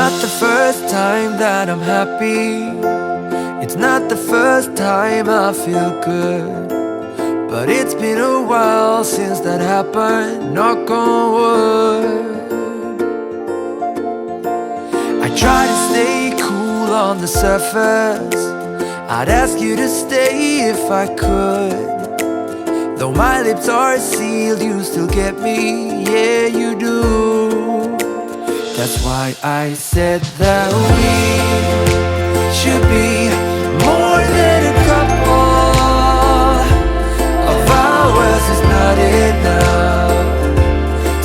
not the first time that I'm happy. It's not the first time I feel good. But it's been a while since that happened, knock on wood. I try to stay cool on the surface. I'd ask you to stay if I could. Though my lips are sealed, you still get me, yeah you do. That's why I said that we should be more than a couple. Of ours is not enough.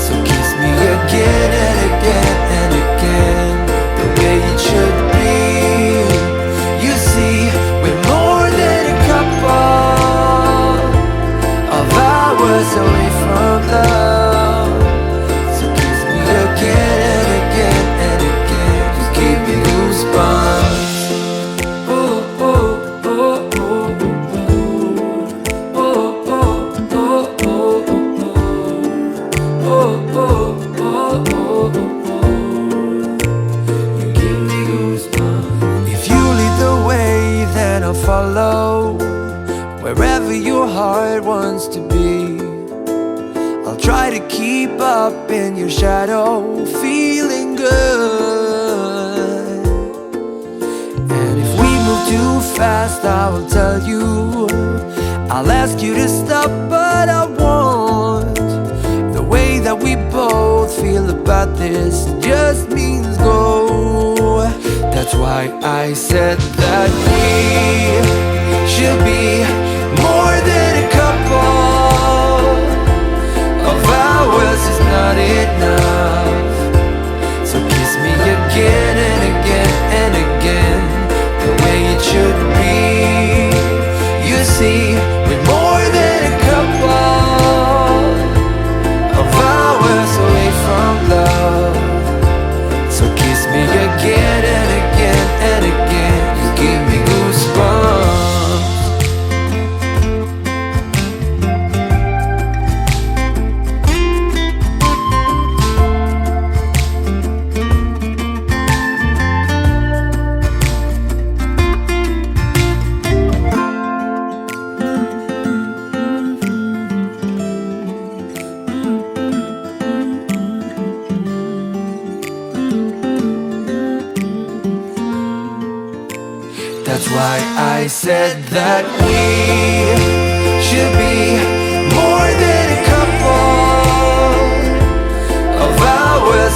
So kiss me again and again and again, the way it should be. You see, we're more than a couple. Of hours away from love. So kiss me again and again and again. Just give me goosebumps. Oh, oh, oh, oh, oh, oh, oh, oh, oh, oh, oh, oh, oh. You give me goosebumps. If you lead the way, then I'll follow. Wherever your heart wants to be, I'll try to keep up in your shadow, feeling good. And if we move too fast, I will tell you. I'll ask you to stop, but I won't. The way that we both feel about this just means go. That's why I said that we should be more than a couple. Of hours is not enough. So kiss me again and again and again, the way it should be. You see, we're more than a couple. Of hours away from love. So kiss me again and again and again. You give me goosebumps. That's why I said that we should be more than a couple. Of hours